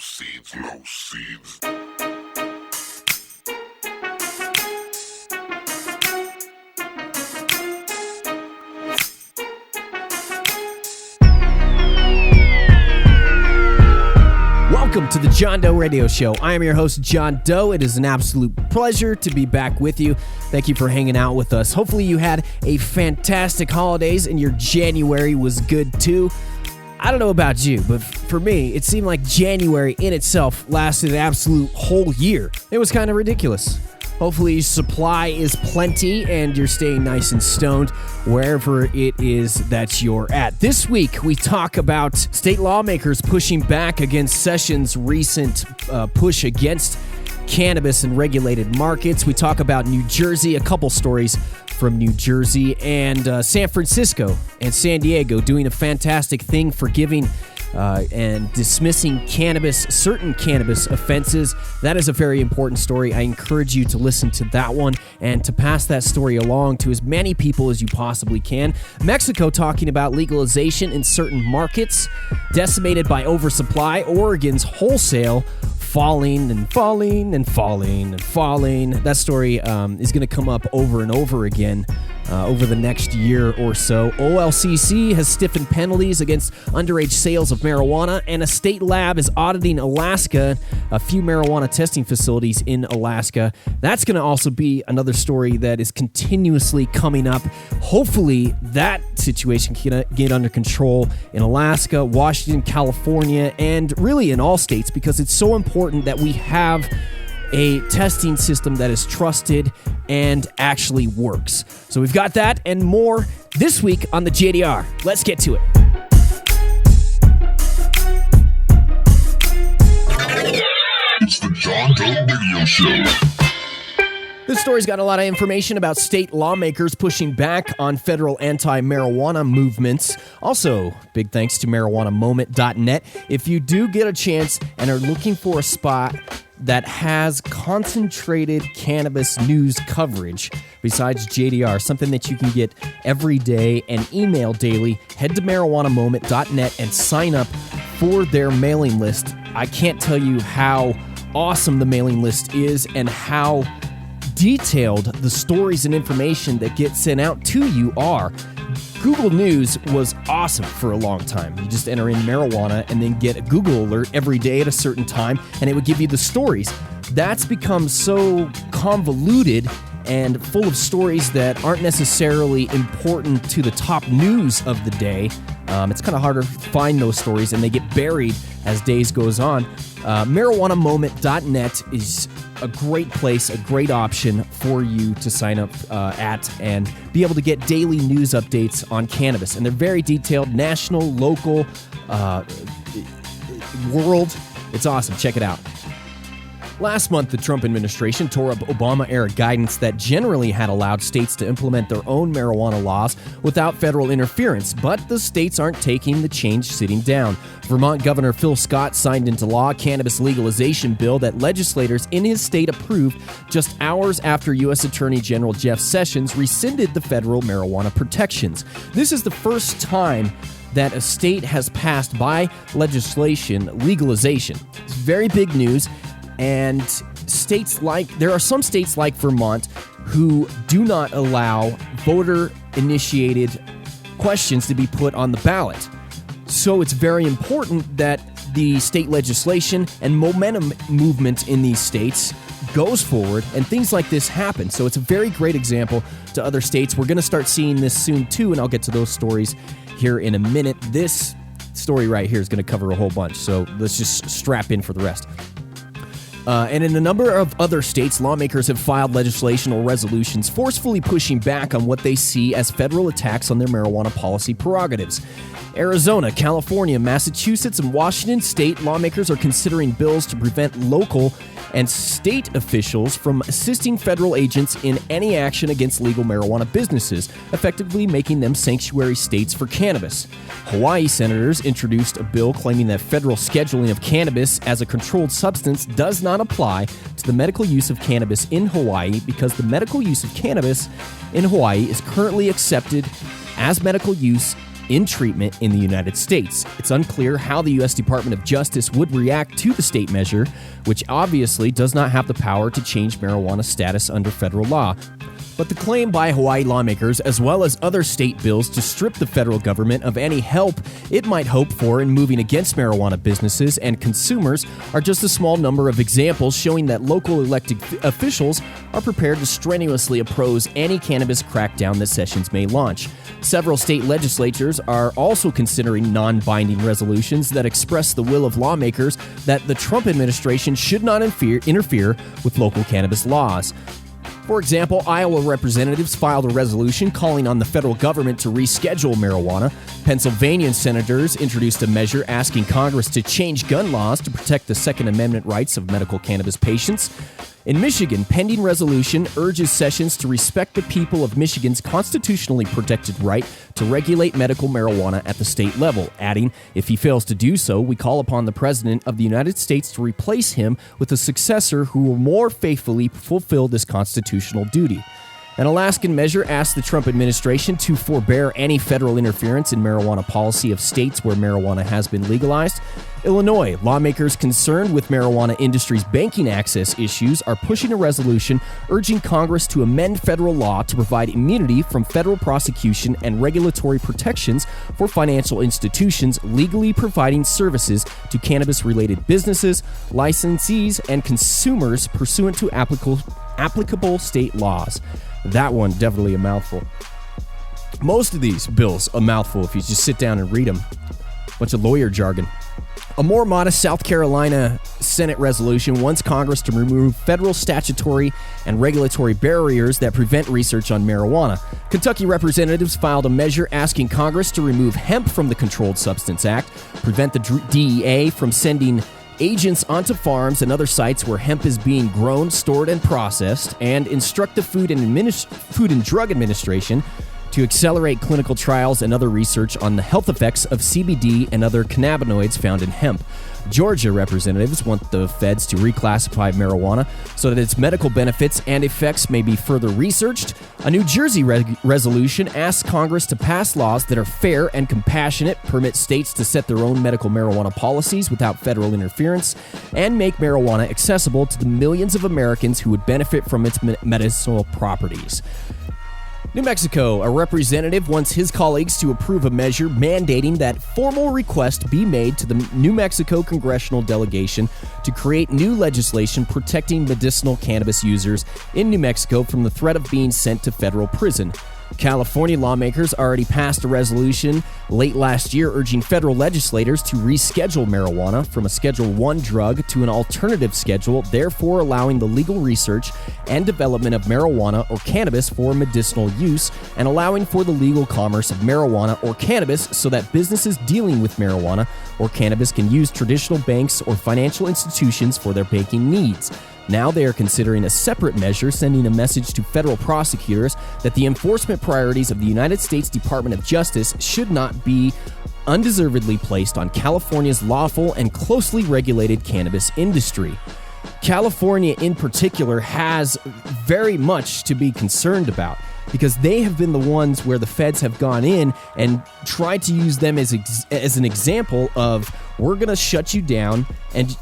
seeds, low seeds. Welcome to the John Doe Radio Show. I am your host, John Doe. It is an absolute pleasure to be back with you. Thank you for hanging out with us. Hopefully you had a fantastic holidays and your January was good too. I don't know about you, but for me, it seemed like January in itself lasted an absolute whole year. It was kind of ridiculous. Hopefully supply is plenty and you're staying nice and stoned wherever it is that you're at. This week, we talk about state lawmakers pushing back against Sessions' recent push against cannabis and regulated markets. We talk about New Jersey, a couple stories from New Jersey, and San Francisco and San Diego doing a fantastic thing, forgiving and dismissing certain cannabis offenses. That is a very important story. I encourage you to listen to that one and to pass that story along to as many people as you possibly can. Mexico talking about legalization in certain markets, decimated by oversupply. Oregon's wholesale falling and falling and falling and falling. That story is going to come up over and over again over the next year or so. OLCC has stiffened penalties against underage sales of marijuana, and a state lab is auditing Alaska, a few marijuana testing facilities in Alaska. That's going to also be another story that is continuously coming up. Hopefully that situation can get under control in Alaska, Washington, California, and really in all states, because it's so important that we have a testing system that is trusted and actually works. So we've got that and more this week on the JDR. Let's get to it. It's the John Doe Radio Show. This story's got a lot of information about state lawmakers pushing back on federal anti-marijuana movements. Also, big thanks to marijuanamoment.net. If you do get a chance and are looking for a spot that has concentrated cannabis news coverage besides JDR, something that you can get every day and email daily, head to marijuanamoment.net and sign up for their mailing list. I can't tell you how awesome the mailing list is and how detailed the stories and information that get sent out to you are. Google News was awesome for a long time. You just enter in marijuana and then get a Google alert every day at a certain time, and it would give you the stories. That's become so convoluted and full of stories that aren't necessarily important to the top news of the day. It's kind of harder to find those stories, and they get buried as days goes on. MarijuanaMoment.net is a great place, a great option for you to sign up at and be able to get daily news updates on cannabis. And they're very detailed, national, local, world. It's awesome. Check it out. Last month, the Trump administration tore up Obama-era guidance that generally had allowed states to implement their own marijuana laws without federal interference, but the states aren't taking the change sitting down. Vermont Governor Phil Scott signed into law a cannabis legalization bill that legislators in his state approved just hours after U.S. Attorney General Jeff Sessions rescinded the federal marijuana protections. This is the first time that a state has passed by legislation legalization. It's very big news. And there are some states like Vermont who do not allow voter-initiated questions to be put on the ballot. So it's very important that the state legislation and momentum movement in these states goes forward and things like this happen. So it's a very great example to other states. We're going to start seeing this soon too, and I'll get to those stories here in a minute. This story right here is going to cover a whole bunch, so let's just strap in for the rest. And in a number of other states, lawmakers have filed legislation or resolutions forcefully pushing back on what they see as federal attacks on their marijuana policy prerogatives. Arizona, California, Massachusetts, and Washington state lawmakers are considering bills to prevent local and state officials from assisting federal agents in any action against legal marijuana businesses, effectively making them sanctuary states for cannabis. Hawaii senators introduced a bill claiming that federal scheduling of cannabis as a controlled substance does not apply to the medical use of cannabis in Hawaii because the medical use of cannabis in Hawaii is currently accepted as medical use in treatment in the United States. It's unclear how the U.S. Department of Justice would react to the state measure, which obviously does not have the power to change marijuana status under federal law. But the claim by Hawaii lawmakers, as well as other state bills to strip the federal government of any help it might hope for in moving against marijuana businesses and consumers, are just a small number of examples showing that local elected officials are prepared to strenuously oppose any cannabis crackdown that Sessions may launch. Several state legislatures are also considering non-binding resolutions that express the will of lawmakers that the Trump administration should not interfere with local cannabis laws. For example, Iowa representatives filed a resolution calling on the federal government to reschedule marijuana. Pennsylvania senators introduced a measure asking Congress to change gun laws to protect the Second Amendment rights of medical cannabis patients. In Michigan, pending resolution urges Sessions to respect the people of Michigan's constitutionally protected right to regulate medical marijuana at the state level, adding, if he fails to do so, we call upon the President of the United States to replace him with a successor who will more faithfully fulfill this constitutional duty. An Alaskan measure asked the Trump administration to forbear any federal interference in marijuana policy of states where marijuana has been legalized. Illinois, lawmakers concerned with marijuana industry's banking access issues are pushing a resolution urging Congress to amend federal law to provide immunity from federal prosecution and regulatory protections for financial institutions legally providing services to cannabis-related businesses, licensees, and consumers pursuant to applicable state laws. That one, definitely a mouthful. Most of these bills, a mouthful if you just sit down and read them. Bunch of lawyer jargon. A more modest South Carolina Senate resolution wants Congress to remove federal statutory and regulatory barriers that prevent research on marijuana. Kentucky representatives filed a measure asking Congress to remove hemp from the Controlled Substance Act, prevent the DEA from sending agents onto farms and other sites where hemp is being grown, stored, and processed, and instruct the Food and Drug Administration to accelerate clinical trials and other research on the health effects of CBD and other cannabinoids found in hemp. Georgia representatives want the feds to reclassify marijuana so that its medical benefits and effects may be further researched. A New Jersey resolution asks Congress to pass laws that are fair and compassionate, permit states to set their own medical marijuana policies without federal interference, and make marijuana accessible to the millions of Americans who would benefit from its medicinal properties. New Mexico, a representative wants his colleagues to approve a measure mandating that formal request be made to the New Mexico congressional delegation to create new legislation protecting medicinal cannabis users in New Mexico from the threat of being sent to federal prison. California lawmakers already passed a resolution late last year urging federal legislators to reschedule marijuana from a Schedule I drug to an alternative schedule, therefore allowing the legal research and development of marijuana or cannabis for medicinal use and allowing for the legal commerce of marijuana or cannabis so that businesses dealing with marijuana or cannabis can use traditional banks or financial institutions for their banking needs. Now they are considering a separate measure, sending a message to federal prosecutors that the enforcement priorities of the United States Department of Justice should not be undeservedly placed on California's lawful and closely regulated cannabis industry. California in particular has very much to be concerned about because they have been the ones where the feds have gone in and tried to use them as an example of, we're going to shut you down, and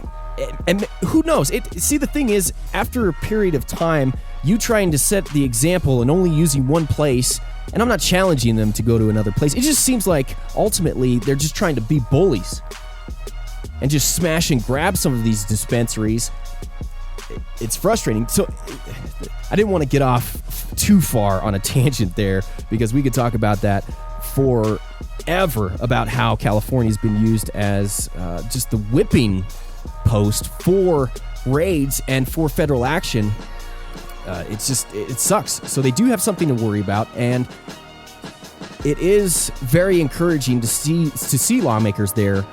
who knows? See, the thing is, after a period of time, you trying to set the example and only using one place, and I'm not challenging them to go to another place. It just seems like ultimately they're just trying to be bullies and just smash and grab some of these dispensaries. It's frustrating. So I didn't want to get off too far on a tangent there because we could talk about that forever, about how California's been used as just the whipping post for raids and for federal action. It sucks. So they do have something to worry about, and it is very encouraging to see lawmakers there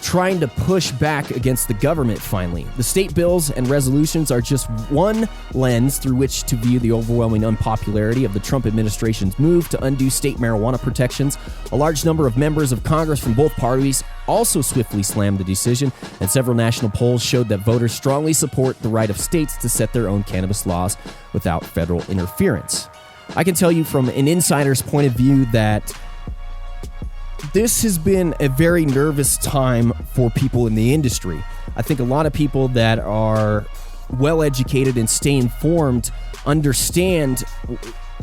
trying to push back against the government finally. The state bills and resolutions are just one lens through which to view the overwhelming unpopularity of the Trump administration's move to undo state marijuana protections. A large number of members of Congress from both parties also swiftly slammed the decision, and several national polls showed that voters strongly support the right of states to set their own cannabis laws without federal interference. I can tell you from an insider's point of view that this has been a very nervous time for people in the industry. I think a lot of people that are well-educated and stay informed understand,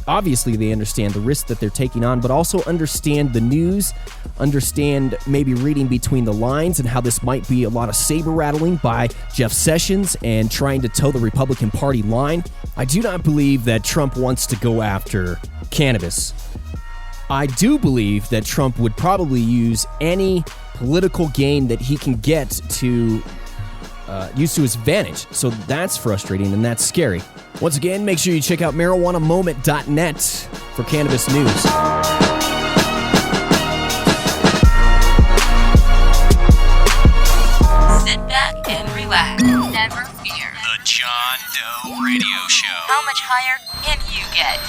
obviously they understand the risk that they're taking on, but also understand the news, understand maybe reading between the lines and how this might be a lot of saber rattling by Jeff Sessions and trying to toe the Republican Party line. I do not believe that Trump wants to go after cannabis. I do believe that Trump would probably use any political gain that he can get to use to his advantage. So that's frustrating and that's scary. Once again, make sure you check out marijuanamoment.net for cannabis news. Sit back and relax. Never fear. The John Doe Radio Show. How much higher can you get?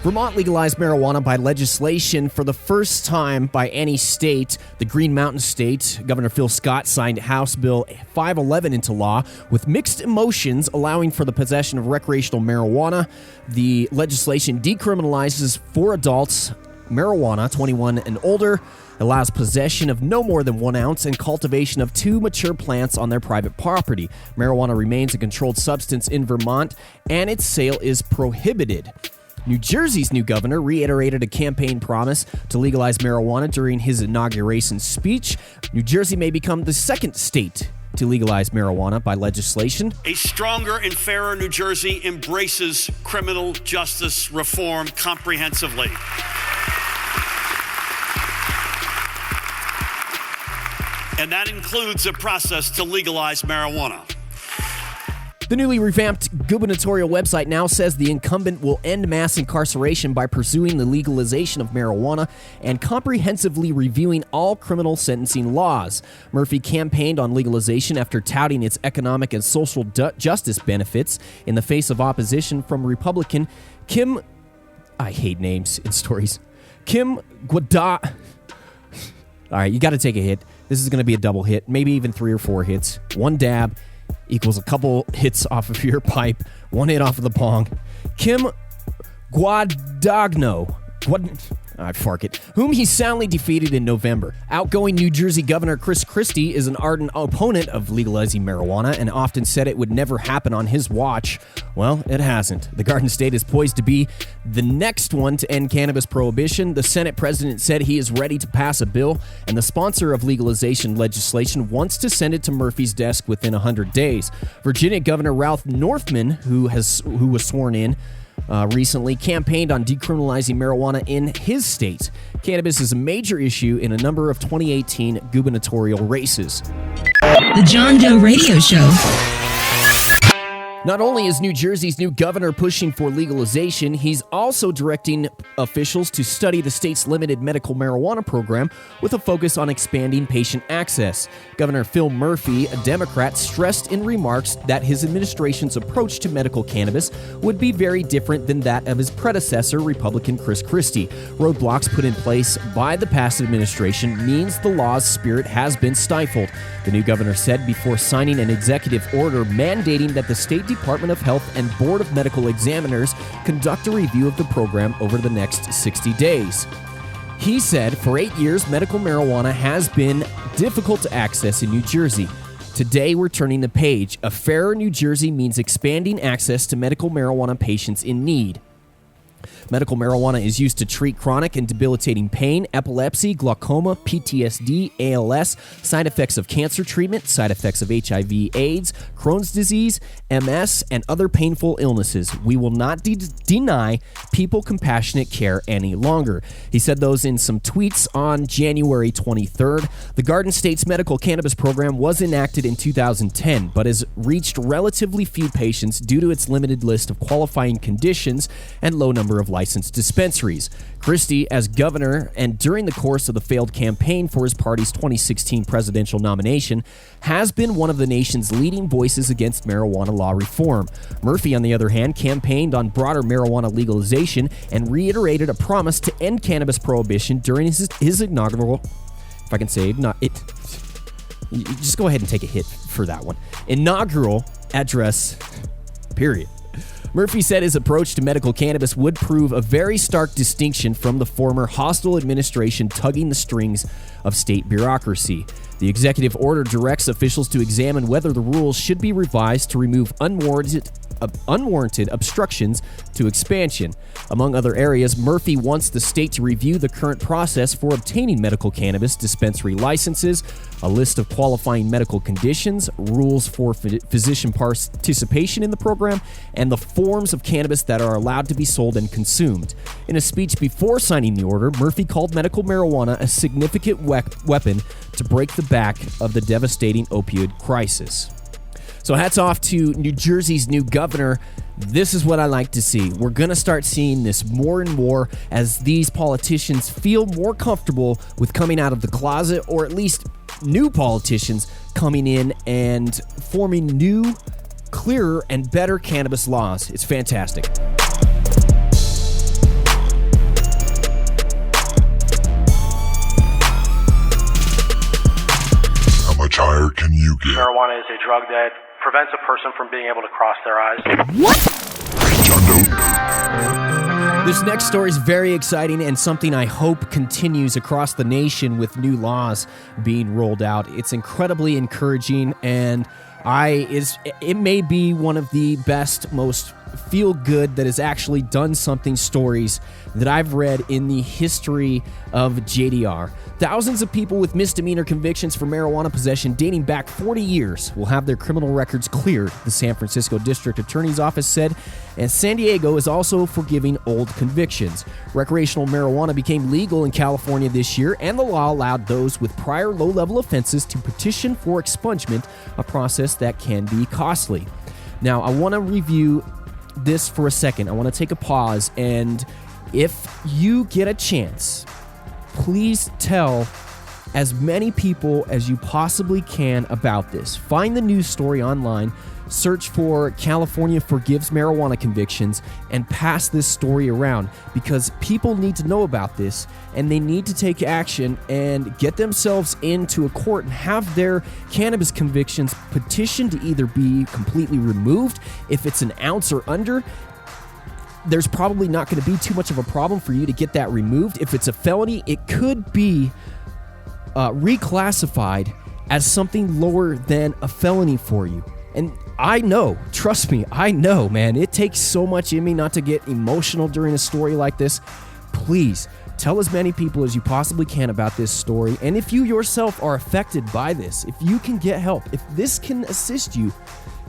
Vermont legalized marijuana by legislation for the first time by any state. The Green Mountain State, Governor Phil Scott signed House Bill 511 into law with mixed emotions, allowing for the possession of recreational marijuana. The legislation decriminalizes for adults marijuana 21 and older, allows possession of no more than 1 ounce and cultivation of 2 mature plants on their private property. Marijuana remains a controlled substance in Vermont, and its sale is prohibited. New Jersey's new governor reiterated a campaign promise to legalize marijuana during his inauguration speech. New Jersey may become the second state to legalize marijuana by legislation. A stronger and fairer New Jersey embraces criminal justice reform comprehensively. And that includes a process to legalize marijuana. The newly revamped gubernatorial website now says the incumbent will end mass incarceration by pursuing the legalization of marijuana and comprehensively reviewing all criminal sentencing laws. Murphy campaigned on legalization after touting its economic and social justice benefits in the face of opposition from Republican Kim... I hate names in stories. Kim Guada... All right, you got to take a hit. This is going to be a double hit, maybe even 3 or 4 hits. 1 dab equals a couple hits off of your pipe, 1 hit off of the pong. Kim Guadagno, whom he soundly defeated in November. Outgoing New Jersey Governor Chris Christie is an ardent opponent of legalizing marijuana and often said it would never happen on his watch. Well, it hasn't. The Garden State is poised to be the next one to end cannabis prohibition. The Senate president said he is ready to pass a bill, and the sponsor of legalization legislation wants to send it to Murphy's desk within 100 days. Virginia Governor Ralph Northam, who was sworn in recently, campaigned on decriminalizing marijuana in his state. Cannabis is a major issue in a number of 2018 gubernatorial races. The John Doe Radio Show. Not only is New Jersey's new governor pushing for legalization, he's also directing officials to study the state's limited medical marijuana program with a focus on expanding patient access. Governor Phil Murphy, a Democrat, stressed in remarks that his administration's approach to medical cannabis would be very different than that of his predecessor, Republican Chris Christie. Roadblocks put in place by the past administration means the law's spirit has been stifled, the new governor said before signing an executive order mandating that the State Department of Health and Board of Medical Examiners conduct a review of the program over the next 60 days. He said, for 8 years, medical marijuana has been difficult to access in New Jersey. Today, we're turning the page. A fairer New Jersey means expanding access to medical marijuana patients in need. Medical marijuana is used to treat chronic and debilitating pain, epilepsy, glaucoma, PTSD, ALS, side effects of cancer treatment, side effects of HIV/AIDS, Crohn's disease, MS, and other painful illnesses. We will not deny people compassionate care any longer. He said those in some tweets on January 23rd. The Garden State's medical cannabis program was enacted in 2010, but has reached relatively few patients due to its limited list of qualifying conditions and low number of licensed dispensaries. Christie, as governor and during the course of the failed campaign for his party's 2016 presidential nomination, has been one of the nation's leading voices against marijuana law reform. Murphy, on the other hand, campaigned on broader marijuana legalization and reiterated a promise to end cannabis prohibition during his inaugural, if I can say just go ahead and take a hit for that one, inaugural address, period. Murphy said his approach to medical cannabis would prove a very stark distinction from the former hostile administration tugging the strings of state bureaucracy. The executive order directs officials to examine whether the rules should be revised to remove unwarranted obstructions to expansion. Among other areas, Murphy wants the state to review the current process for obtaining medical cannabis dispensary licenses, a list of qualifying medical conditions, rules for physician participation in the program, and the forms of cannabis that are allowed to be sold and consumed. In a speech before signing the order, Murphy called medical marijuana a significant weapon to break the back of the devastating opioid crisis. So hats off to New Jersey's new governor. This is what I like to see. We're going to start seeing this more and more as these politicians feel more comfortable with coming out of the closet, or at least new politicians coming in and forming new, clearer, and better cannabis laws. It's fantastic. How much higher can you get? Marijuana is a drug that prevents a person from being able to cross their eyes. This next story is very exciting and something I hope continues across the nation with new laws being rolled out. It's incredibly encouraging, and it may be one of the best, most feel-good that has actually done something stories that I've read in the history of JDR. Thousands of people with misdemeanor convictions for marijuana possession dating back 40 years will have their criminal records cleared, the San Francisco District Attorney's Office said, and San Diego is also forgiving old convictions. Recreational marijuana became legal in California this year, and the law allowed those with prior low-level offenses to petition for expungement, a process that can be costly. Now, I want to review this for a second. I want to take a pause, and if you get a chance, please tell as many people as you possibly can about this. Find the news story online, search for California forgives marijuana convictions, and pass this story around, because people need to know about this, and they need to take action and get themselves into a court and have their cannabis convictions petitioned to either be completely removed. If it's an ounce or under, there's probably not going to be too much of a problem for you to get that removed. If it's a felony, it could be reclassified as something lower than a felony for you. And I know, trust me, I know, man, it takes so much in me not to get emotional during a story like this. Please tell as many people as you possibly can about this story. And if you yourself are affected by this, if you can get help, if this can assist you,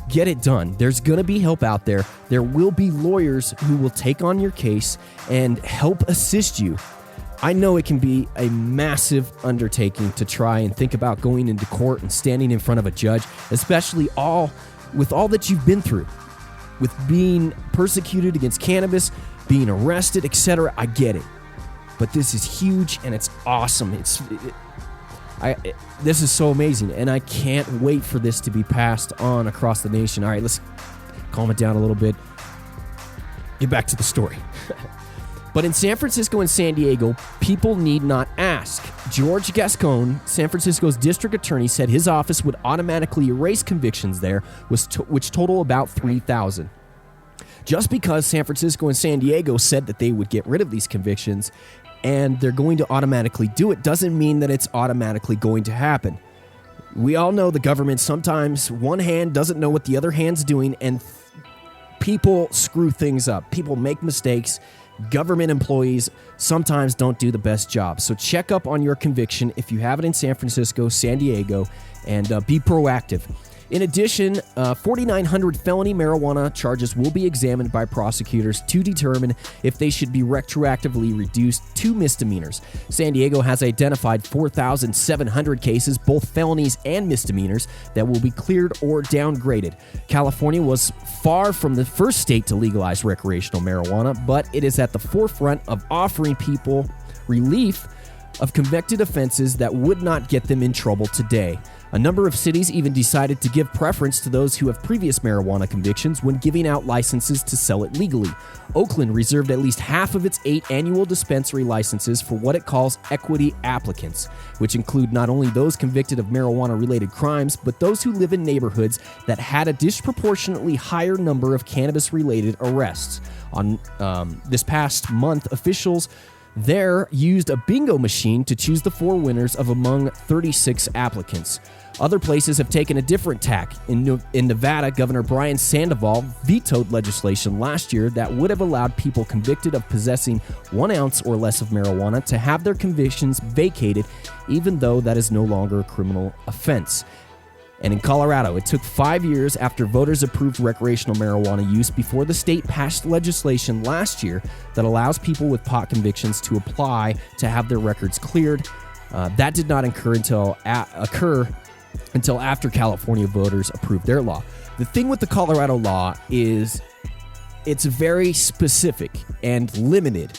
get it done. There's going to be help out there. There will be lawyers who will take on your case and help assist you. I know it can be a massive undertaking to try and think about going into court and standing in front of a judge, especially with all that you've been through, with being persecuted against cannabis, being arrested, etc. I get it. But this is huge and it's awesome. This is so amazing, and I can't wait for this to be passed on across the nation. All right, let's calm it down a little bit. Get back to the story. But in San Francisco and San Diego, people need not ask. George Gascon, San Francisco's district attorney, said his office would automatically erase convictions there, which total about 3,000. Just because San Francisco and San Diego said that they would get rid of these convictions and they're going to automatically do it, doesn't mean that it's automatically going to happen. We all know the government, sometimes one hand doesn't know what the other hand's doing, and people screw things up. People make mistakes. Government employees sometimes don't do the best job. So check up on your conviction if you have it in San Francisco, San Diego, and be proactive. In addition, 4,900 felony marijuana charges will be examined by prosecutors to determine if they should be retroactively reduced to misdemeanors. San Diego has identified 4,700 cases, both felonies and misdemeanors, that will be cleared or downgraded. California was far from the first state to legalize recreational marijuana, but it is at the forefront of offering people relief of convicted offenses that would not get them in trouble today. A number of cities even decided to give preference to those who have previous marijuana convictions when giving out licenses to sell it legally. Oakland reserved at least half of its 8 annual dispensary licenses for what it calls equity applicants, which include not only those convicted of marijuana-related crimes, but those who live in neighborhoods that had a disproportionately higher number of cannabis-related arrests. On this past month, officials there used a bingo machine to choose the 4 winners of among 36 applicants. Other places have taken a different tack. In Nevada, Governor Brian Sandoval vetoed legislation last year that would have allowed people convicted of possessing 1 ounce or less of marijuana to have their convictions vacated, even though that is no longer a criminal offense. And in Colorado, it took 5 years after voters approved recreational marijuana use before the state passed legislation last year that allows people with pot convictions to apply to have their records cleared. That did not occur until after California voters approved their law. The thing with the Colorado law is it's very specific and limited.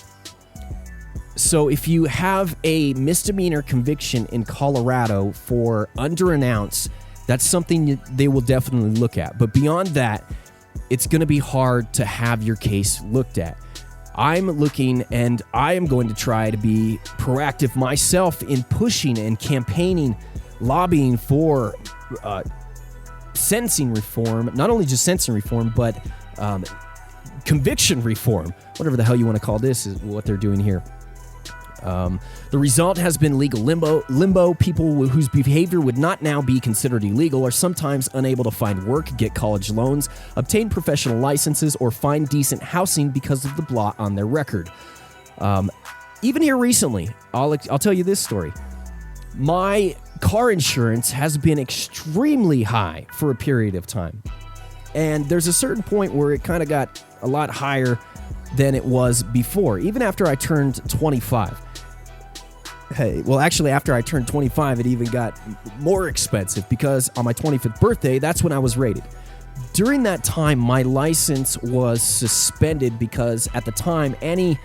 So if you have a misdemeanor conviction in Colorado for under an ounce, that's something they will definitely look at. But beyond that, it's going to be hard to have your case looked at. I'm looking, and I am going to try to be proactive myself in pushing and campaigning, lobbying for sentencing reform, not only just sentencing reform, but conviction reform, whatever the hell you want to call this, is what they're doing here. The result has been legal limbo. People whose behavior would not now be considered illegal are sometimes unable to find work, get college loans, obtain professional licenses, or find decent housing because of the blot on their record. Even here recently, I'll tell you this story. My car insurance has been extremely high for a period of time. And there's a certain point where it kind of got a lot higher than it was before, even after I turned 25. Hey, well, actually, after I turned 25, it even got more expensive because on my 25th birthday, that's when I was rated. During that time, my license was suspended because at the time, any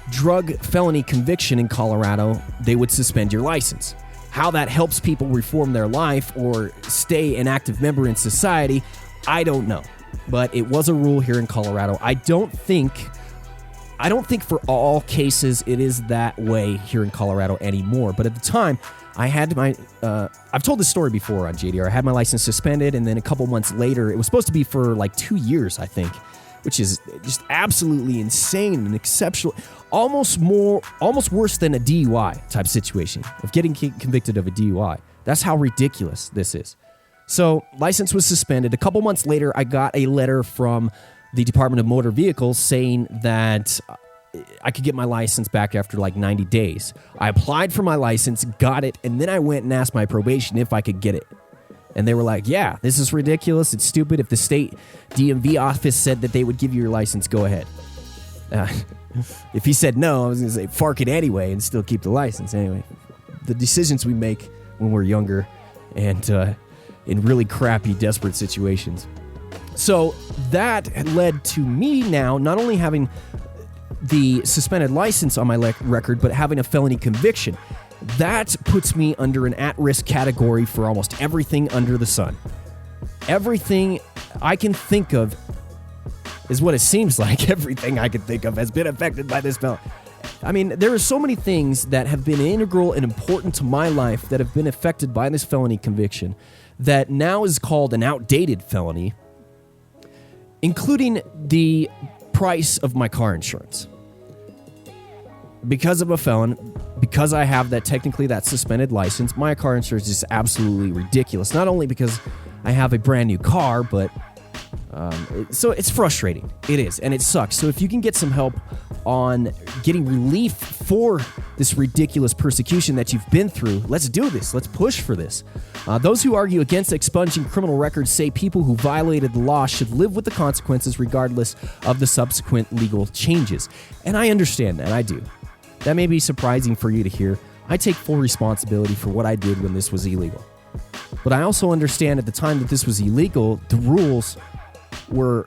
drug felony conviction in Colorado, they would suspend your license. How that helps people reform their life or stay an active member in society, I don't know. But it was a rule here in Colorado. I don't think for all cases it is that way here in Colorado anymore. But at the time, I had my, I've told this story before on JDR. I had my license suspended, and then a couple months later, it was supposed to be for like 2 years, I think, which is just absolutely insane and exceptional. Almost worse than a DUI type situation of getting convicted of a DUI. That's how ridiculous this is. So license was suspended. A couple months later, I got a letter from the Department of Motor Vehicles saying that I could get my license back after like 90 days. I applied for my license, got it, and then I went and asked my probation if I could get it. And they were like, yeah, this is ridiculous. It's stupid. If the state DMV office said that they would give you your license, go ahead. If he said no, I was going to say, fark it anyway and still keep the license. Anyway, the decisions we make when we're younger and in really crappy, desperate situations. So that led to me now not only having the suspended license on my record, but having a felony conviction. That puts me under an at-risk category for almost everything under the sun. Everything I can think of is what it seems like. Everything I can think of has been affected by this felony. I mean, there are so many things that have been integral and important to my life that have been affected by this felony conviction that now is called an outdated felony, including the price of my car insurance. Because of a felon, because I have that suspended license, my car insurance is absolutely ridiculous. Not only because I have a brand new car, but so it's frustrating. It is, and it sucks. So if you can get some help on getting relief for this ridiculous persecution that you've been through, let's do this. Let's push for this. Those who argue against expunging criminal records say people who violated the law should live with the consequences regardless of the subsequent legal changes. And I understand that. I do. That may be surprising for you to hear. I take full responsibility for what I did when this was illegal. But I also understand at the time that this was illegal, the rules were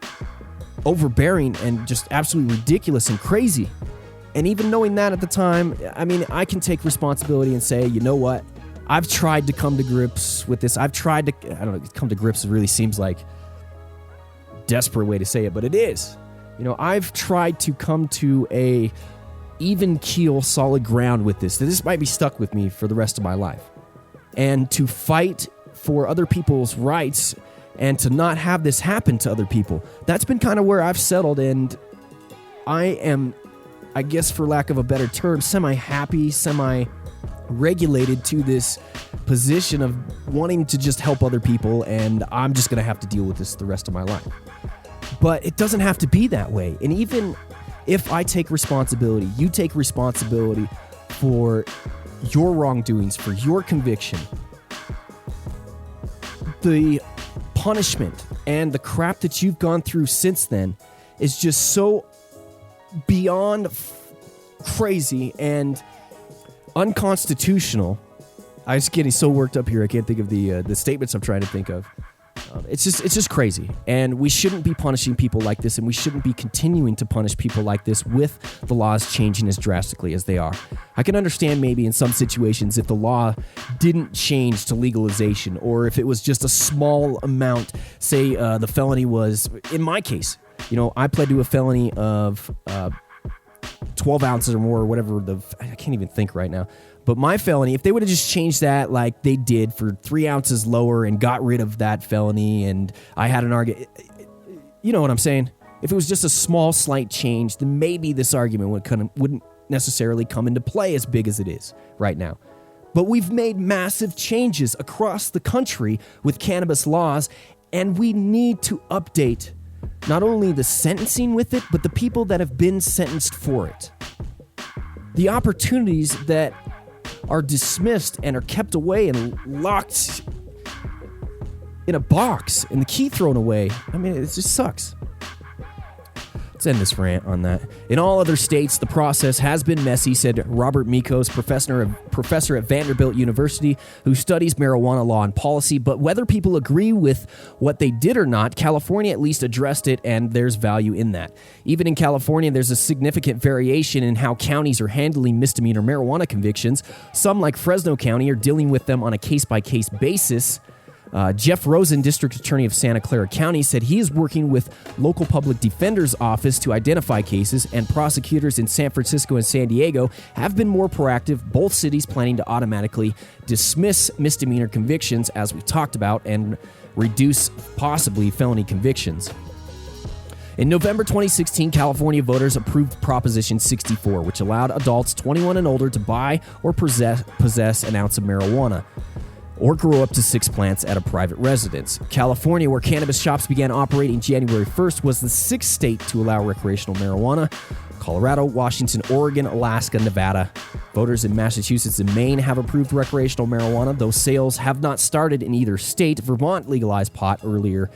overbearing and just absolutely ridiculous and crazy. And even knowing that at the time, I mean, I can take responsibility and say, you know what? I've tried to come to grips with this. I don't know, come to grips really seems like a desperate way to say it, but it is. I've tried to come to a even keel, solid ground with this. This might be stuck with me for the rest of my life. And to fight for other people's rights and to not have this happen to other people. That's been kind of where I've settled, and I am, I guess for lack of a better term, semi-happy, semi-regulated to this position of wanting to just help other people, and I'm just going to have to deal with this the rest of my life. But it doesn't have to be that way. And even if I take responsibility, you take responsibility for your wrongdoings, for your conviction, the punishment and the crap that you've gone through since then is just so beyond crazy and unconstitutional. I was getting so worked up here, I can't think of the statements I'm trying to think of. It's just crazy, and we shouldn't be punishing people like this, and we shouldn't be continuing to punish people like this with the laws changing as drastically as they are. I can understand maybe in some situations if the law didn't change to legalization, or if it was just a small amount, say the felony was, in my case, I pled to a felony of 12 ounces or more, or whatever I can't even think right now. But my felony, if they would have just changed that like they did for 3 ounces lower and got rid of that felony, and I had an argument, you know what I'm saying? If it was just a small, slight change, then maybe this argument wouldn't necessarily come into play as big as it is right now. But we've made massive changes across the country with cannabis laws, and we need to update not only the sentencing with it, but the people that have been sentenced for it. The opportunities that are dismissed and are kept away and locked in a box and the key thrown away. I mean, it just sucks. Let's end this rant on that. In all other states, the process has been messy, said Robert Mikos, professor at Vanderbilt University, who studies marijuana law and policy. But whether people agree with what they did or not, California at least addressed it, and there's value in that. Even in California, there's a significant variation in how counties are handling misdemeanor marijuana convictions. Some, like Fresno County, are dealing with them on a case-by-case basis. Jeff Rosen, District Attorney of Santa Clara County, said he is working with local public defender's office to identify cases, and prosecutors in San Francisco and San Diego have been more proactive, both cities planning to automatically dismiss misdemeanor convictions, as we talked about, and reduce possibly felony convictions. In November 2016, California voters approved Proposition 64, which allowed adults 21 and older to buy or possess an ounce of marijuana, or grow up to 6 plants at a private residence. California, where cannabis shops began operating January 1st, was the 6th state to allow recreational marijuana. Colorado, Washington, Oregon, Alaska, Nevada. Voters in Massachusetts and Maine have approved recreational marijuana, though sales have not started in either state. Vermont legalized pot earlier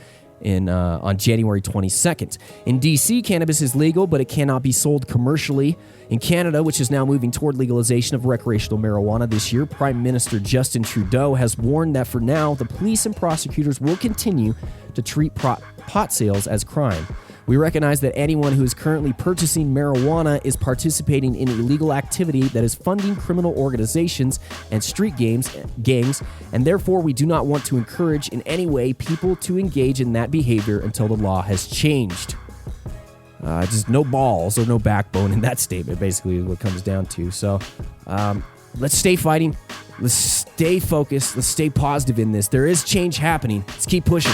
on January 22nd. In D.C., cannabis is legal, but it cannot be sold commercially. In Canada, which is now moving toward legalization of recreational marijuana this year, Prime Minister Justin Trudeau has warned that for now, the police and prosecutors will continue to treat pot sales as crime. We recognize that anyone who is currently purchasing marijuana is participating in illegal activity that is funding criminal organizations and street gangs, and therefore we do not want to encourage in any way people to engage in that behavior until the law has changed. Just no balls or no backbone in that statement, basically, is what it comes down to. So let's stay fighting. Let's stay focused. Let's stay positive in this. There is change happening. Let's keep pushing.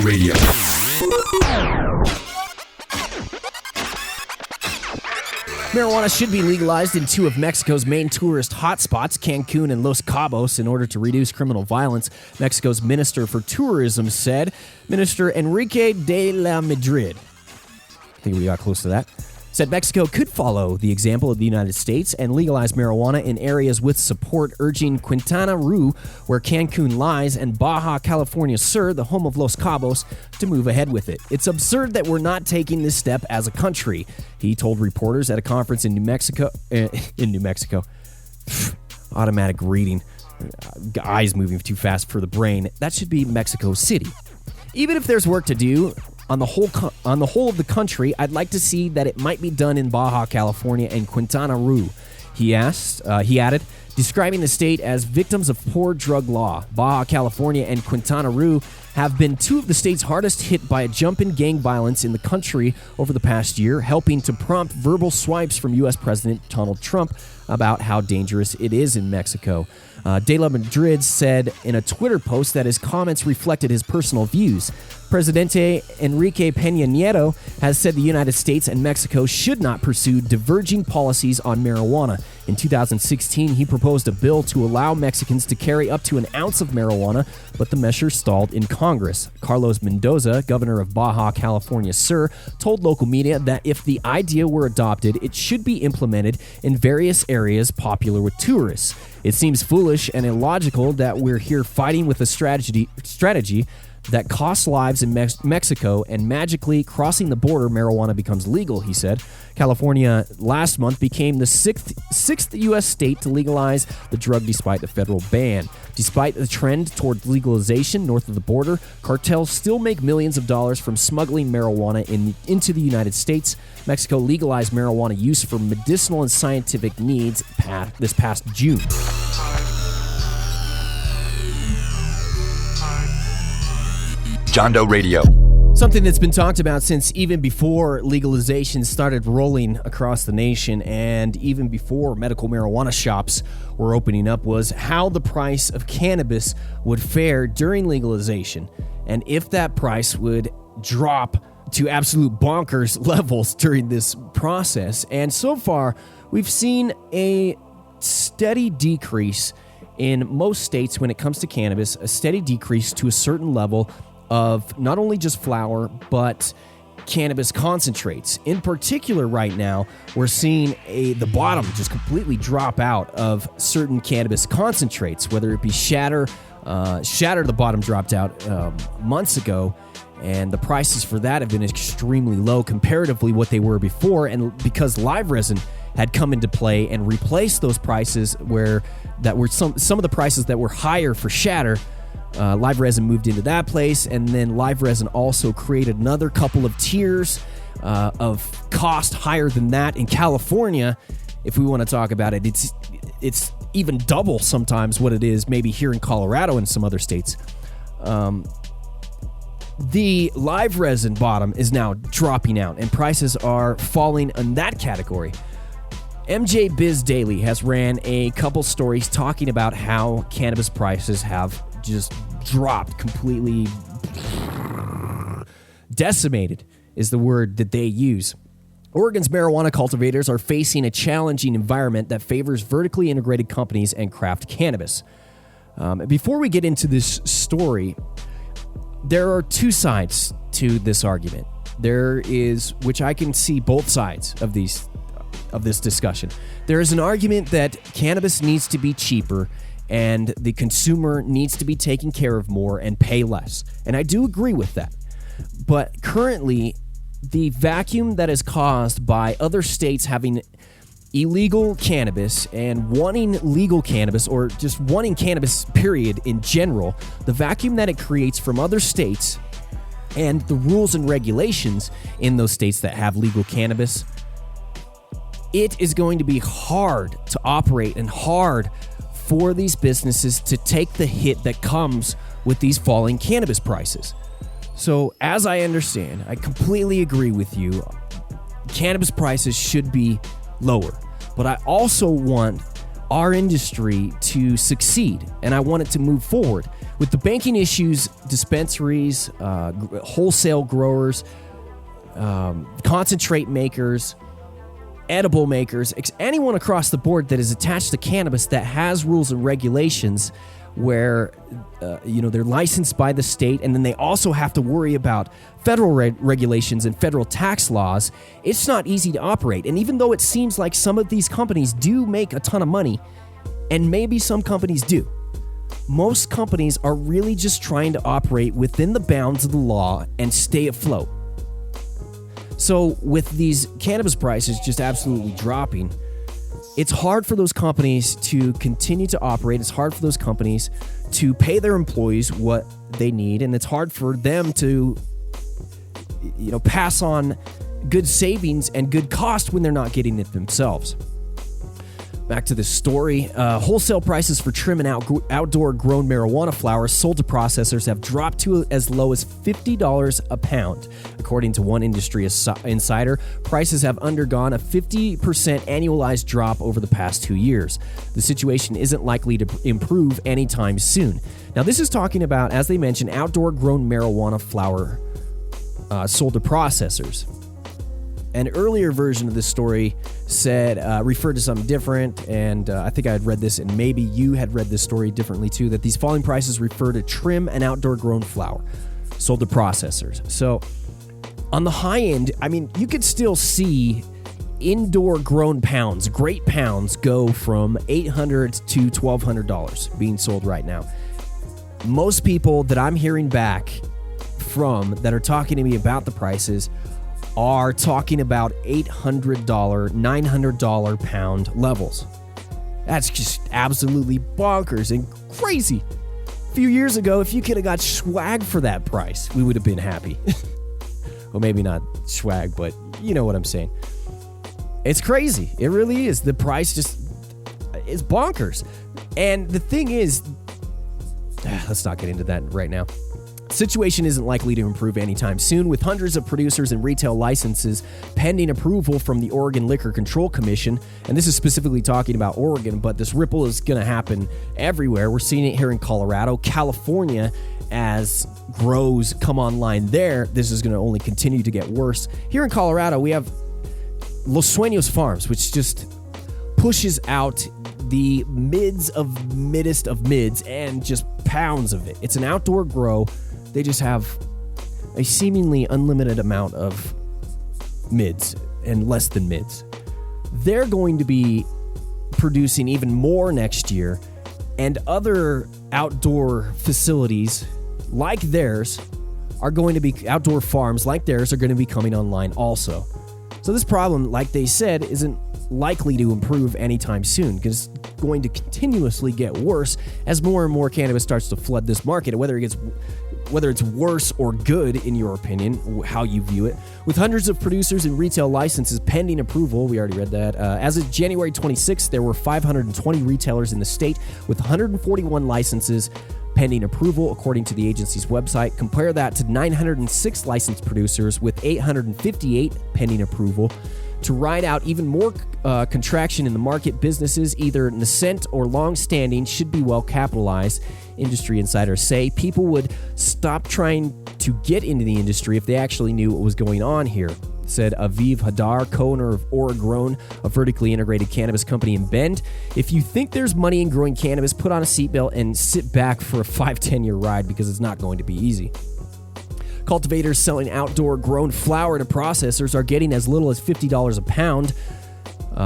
Radio. Marijuana should be legalized in 2 of Mexico's main tourist hotspots, Cancun and Los Cabos, in order to reduce criminal violence, Mexico's Minister for Tourism said. Minister Enrique de la Madrid, I think we got close to that, said Mexico could follow the example of the United States and legalize marijuana in areas with support, urging Quintana Roo, where Cancun lies, and Baja California Sur, the home of Los Cabos, to move ahead with it. It's absurd that we're not taking this step as a country, he told reporters at a conference in New Mexico. Automatic reading. eyes moving too fast for the brain. That should be Mexico City. Even if there's work to do on the whole of the country, I'd like to see that it might be done in Baja California and Quintana Roo. He added, describing the state as victims of poor drug law. Baja California and Quintana Roo have been two of the states hardest hit by a jump in gang violence in the country over the past year, helping to prompt verbal swipes from U.S. President Donald Trump about how dangerous it is in Mexico. De La Madrid said in a Twitter post that his comments reflected his personal views. Presidente Enrique Peña Nieto has said the United States and Mexico should not pursue diverging policies on marijuana. In 2016, he proposed a bill to allow Mexicans to carry up to an ounce of marijuana, but the measure stalled in Congress. Carlos Mendoza, governor of Baja California Sur, told local media that if the idea were adopted, it should be implemented in various areas popular with tourists. It seems foolish and illogical that we're here fighting with a strategy that costs lives in Mexico, and magically crossing the border, marijuana becomes legal, he said. California last month became the sixth U.S. state to legalize the drug despite the federal ban. Despite the trend toward legalization north of the border, cartels still make millions of dollars from smuggling marijuana into the United States. Mexico legalized marijuana use for medicinal and scientific needs this past June. John Doe Radio. Something that's been talked about since even before legalization started rolling across the nation and even before medical marijuana shops were opening up was how the price of cannabis would fare during legalization and if that price would drop to absolute bonkers levels during this process. And so far, we've seen a steady decrease in most states when it comes to cannabis, a steady decrease to a certain level of not only just flower, but cannabis concentrates. In particular, right now, we're seeing the bottom just completely drop out of certain cannabis concentrates, whether it be Shatter. Shatter, the bottom dropped out months ago, and the prices for that have been extremely low comparatively what they were before. And because live resin had come into play and replaced those prices some of the prices that were higher for Shatter, live resin moved into that place, and then live resin also created another couple of tiers of cost higher than that. In California, if we want to talk about it, it's even double sometimes what it is maybe here in Colorado and some other states. The live resin bottom is now dropping out, and prices are falling in that category. MJ Biz Daily has ran a couple stories talking about how cannabis prices have just dropped completely. Decimated is the word that they use. Oregon's marijuana cultivators are facing a challenging environment that favors vertically integrated companies and craft cannabis. Before we get into this story, there are two sides to this argument. There is, which I can see both sides of this discussion. There is an argument that cannabis needs to be cheaper and the consumer needs to be taken care of more and pay less. And I do agree with that. But currently, the vacuum that is caused by other states having illegal cannabis and wanting legal cannabis, or just wanting cannabis period in general, the vacuum that it creates from other states and the rules and regulations in those states that have legal cannabis, it is going to be hard to operate and hard for these businesses to take the hit that comes with these falling cannabis prices. So, as I understand, I completely agree with you. Cannabis prices should be lower, but I also want our industry to succeed, and I want it to move forward. With the banking issues, dispensaries, wholesale growers, concentrate makers, edible makers, anyone across the board that is attached to cannabis that has rules and regulations where they're licensed by the state, and then they also have to worry about federal regulations and federal tax laws. It's not easy to operate. And even though it seems like some of these companies do make a ton of money, and maybe some companies do, most companies are really just trying to operate within the bounds of the law and stay afloat. So with these cannabis prices just absolutely dropping, it's hard for those companies to continue to operate. It's hard for those companies to pay their employees what they need, and it's hard for them to, pass on good savings and good cost when they're not getting it themselves. Back to this story. Wholesale prices for trim and outdoor grown marijuana flowers sold to processors have dropped to as low as $50 a pound. According to one industry insider, prices have undergone a 50% annualized drop over the past 2 years. The situation isn't likely to improve anytime soon. Now, this is talking about, as they mentioned, outdoor grown marijuana flower sold to processors. An earlier version of this story referred to something different, and I think I had read this, and maybe you had read this story differently too, that these falling prices refer to trim and outdoor grown flower sold to processors. So on the high end, you could still see indoor grown pounds, great pounds, go from $800 to $1,200 being sold right now. Most people that I'm hearing back from that are talking to me about the prices are talking about $800, $900 pound levels. That's just absolutely bonkers and crazy. A few years ago, if you could have got swag for that price, we would have been happy. Well, maybe not swag, but you know what I'm saying. It's crazy. It really is. The price just is bonkers. And the thing is, let's not get into that right now. Situation isn't likely to improve anytime soon, with hundreds of producers and retail licenses pending approval from the Oregon Liquor Control Commission. And this is specifically talking about Oregon, but this ripple is going to happen everywhere. We're seeing it here in Colorado, California, as grows come online there. This is going to only continue to get worse. Here in Colorado, we have Los Sueños Farms, which just pushes out the middest of mids and just pounds of it. It's an outdoor grow. They just have a seemingly unlimited amount of mids and less than mids. They're going to be producing even more next year, and other outdoor facilities like theirs are going to be, outdoor farms like theirs are going to be coming online also. So this problem, like they said, isn't likely to improve anytime soon, because it's going to continuously get worse as more and more cannabis starts to flood this market. Whether it's worse or good, in your opinion, how you view it. With hundreds of producers and retail licenses pending approval, we already read that. As of January 26th, there were 520 retailers in the state with 141 licenses pending approval, according to the agency's website. Compare that to 906 licensed producers with 858 pending approval. To ride out even more contraction in the market, businesses either nascent or long-standing should be well capitalized. Industry insiders say people would stop trying to get into the industry if they actually knew what was going on here, said Aviv Hadar, co-owner of Oregrown, a vertically integrated cannabis company in Bend. If you think there's money in growing cannabis, put on a seatbelt and sit back for a 5-10-year ride, because it's not going to be easy. Cultivators selling outdoor grown flower to processors are getting as little as $50 a pound.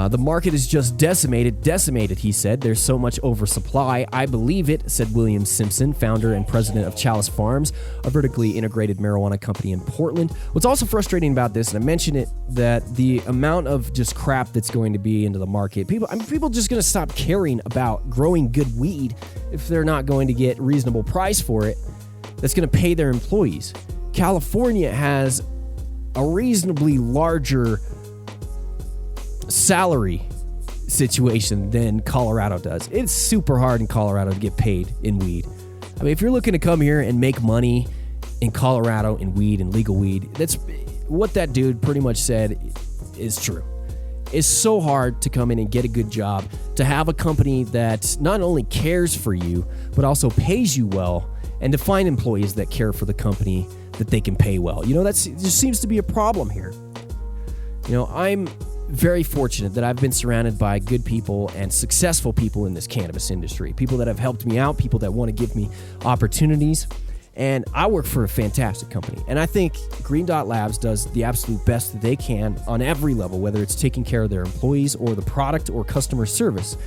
The market is just decimated, he said. There's so much oversupply. I believe it, said William Simpson, founder and president of Chalice Farms, a vertically integrated marijuana company in Portland. What's also frustrating about this, and I mentioned it, that the amount of just crap that's going to be into the market, people just going to stop caring about growing good weed if they're not going to get reasonable price for it that's going to pay their employees. California has a reasonably larger salary situation than Colorado does. It's super hard in Colorado to get paid in weed. I mean, if you're looking to come here and make money in Colorado in weed and legal weed, that's what that dude pretty much said is true. It's so hard to come in and get a good job, to have a company that not only cares for you, but also pays you well, and to find employees that care for the company that they can pay well. That just seems to be a problem here. I'm very fortunate that I've been surrounded by good people and successful people in this cannabis industry, people that have helped me out, people that want to give me opportunities, and I work for a fantastic company. And I think Green Dot Labs does the absolute best that they can on every level, whether it's taking care of their employees or the product or customer service.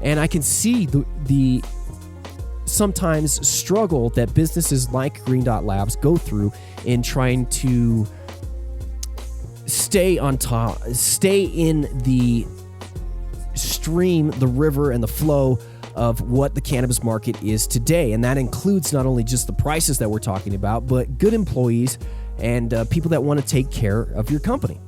And I can see the sometimes struggle that businesses like Green Dot Labs go through in trying to stay on top, stay in the stream the river and the flow of what the cannabis market is today. And that includes not only just the prices that we're talking about, but good employees and people that want to take care of your company.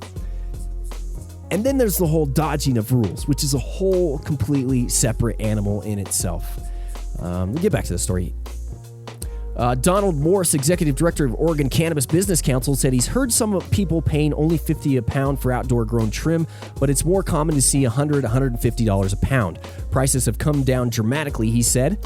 And then there's the whole dodging of rules, which is a whole completely separate animal in itself. We'll get back to the story. Donald Morse, executive director of Oregon Cannabis Business Council, said he's heard some people paying only $50 a pound for outdoor grown trim, but it's more common to see $100, $150 a pound. Prices have come down dramatically, he said.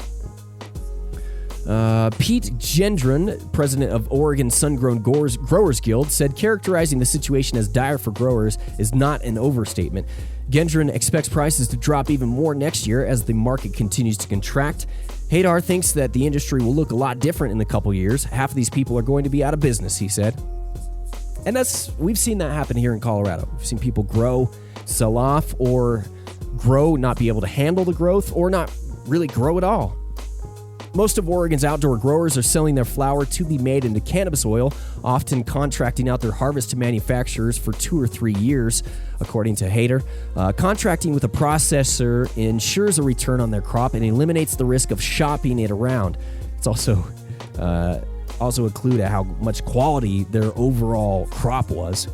Pete Gendron, president of Oregon Sun-Grown Growers Guild, said characterizing the situation as dire for growers is not an overstatement. Gendron expects prices to drop even more next year as the market continues to contract. Hadar thinks that the industry will look a lot different in a couple years. Half of these people are going to be out of business, he said. And we've seen that happen here in Colorado. We've seen people grow, sell off, or grow, not be able to handle the growth, or not really grow at all. Most of Oregon's outdoor growers are selling their flower to be made into cannabis oil, often contracting out their harvest to manufacturers for 2 or 3 years, according to Hader. Contracting with a processor ensures a return on their crop and eliminates the risk of shopping it around. It's also included how much quality their overall crop was.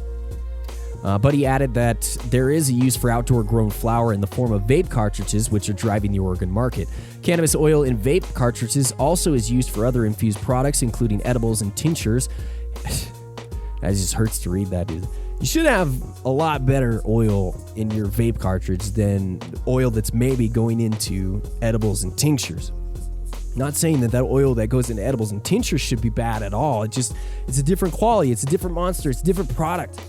But he added that there is a use for outdoor grown flower in the form of vape cartridges, which are driving the Oregon market. Cannabis oil in vape cartridges also is used for other infused products, including edibles and tinctures. That just hurts to read that. You should have a lot better oil in your vape cartridge than oil that's maybe going into edibles and tinctures. Not saying that oil that goes into edibles and tinctures should be bad at all. It's a different quality. It's a different monster. It's a different product.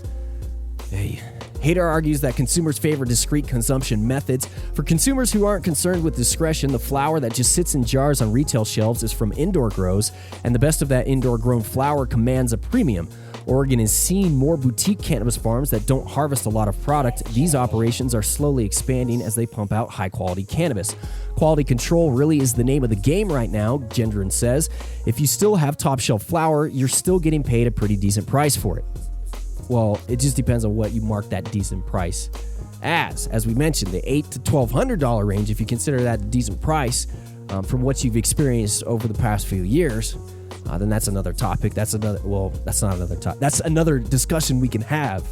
Hey. Hader argues that consumers favor discreet consumption methods. For consumers who aren't concerned with discretion, the flower that just sits in jars on retail shelves is from indoor grows, and the best of that indoor-grown flower commands a premium. Oregon is seeing more boutique cannabis farms that don't harvest a lot of product. These operations are slowly expanding as they pump out high-quality cannabis. Quality control really is the name of the game right now, Gendron says. If you still have top-shelf flower, you're still getting paid a pretty decent price for it. Well, it just depends on what you mark that decent price as we mentioned, the $800 to $1,200 range. If you consider that a decent price from what you've experienced over the past few years, then that's another topic. That's another discussion we can have.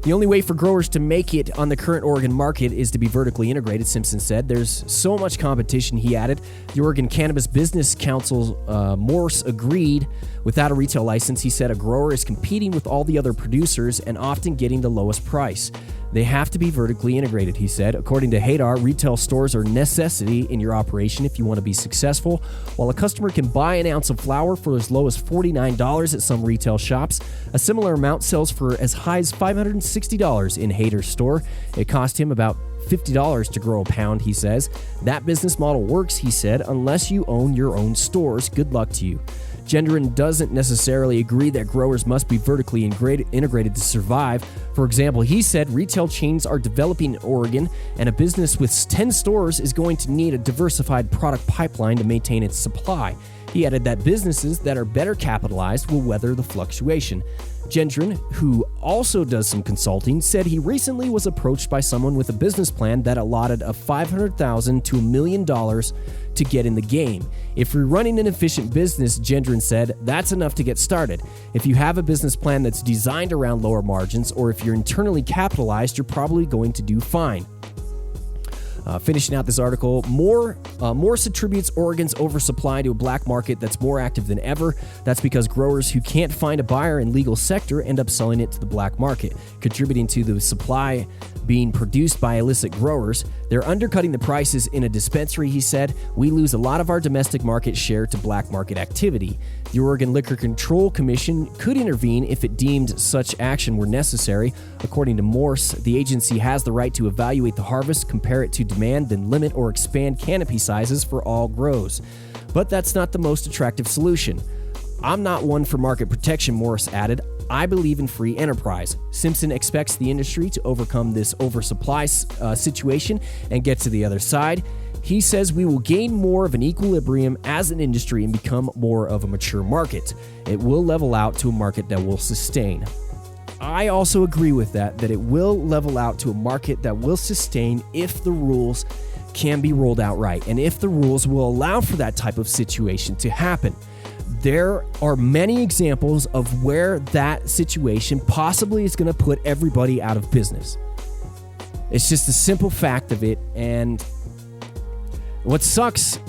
The only way for growers to make it on the current Oregon market is to be vertically integrated, Simpson said. There's so much competition, he added. The Oregon Cannabis Business Council, Morse, agreed. Without a retail license, he said a grower is competing with all the other producers and often getting the lowest price. They have to be vertically integrated, he said. According to Hadar, retail stores are a necessity in your operation if you want to be successful. While a customer can buy an ounce of flower for as low as $49 at some retail shops, a similar amount sells for as high as $560 in Hadar's store. It cost him about $50 to grow a pound, he says. That business model works, he said, unless you own your own stores. Good luck to you. Gendron doesn't necessarily agree that growers must be vertically integrated to survive. For example, he said retail chains are developing in Oregon, and a business with 10 stores is going to need a diversified product pipeline to maintain its supply. He added that businesses that are better capitalized will weather the fluctuation. Gendron, who also does some consulting, said he recently was approached by someone with a business plan that allotted a $500,000 to $1 million to get in the game. If you're running an efficient business, Gendron said, that's enough to get started. If you have a business plan that's designed around lower margins, or if you're internally capitalized, you're probably going to do fine. Finishing out this article, Morse attributes Oregon's oversupply to a black market that's more active than ever. That's because growers who can't find a buyer in legal sector end up selling it to the black market, contributing to the supply being produced by illicit growers. They're undercutting the prices in a dispensary, he said. We lose a lot of our domestic market share to black market activity. The Oregon Liquor Control Commission could intervene if it deemed such action were necessary. According to Morse, the agency has the right to evaluate the harvest, compare it to demand, then limit or expand canopy sizes for all grows. But that's not the most attractive solution. I'm not one for market protection, Morse added. I believe in free enterprise. Simpson expects the industry to overcome this oversupply situation and get to the other side. He says we will gain more of an equilibrium as an industry and become more of a mature market. It will level out to a market that will sustain. I also agree with that it will level out to a market that will sustain if the rules can be rolled out right, and if the rules will allow for that type of situation to happen. There are many examples of where that situation possibly is going to put everybody out of business. It's just a simple fact of it, and what sucks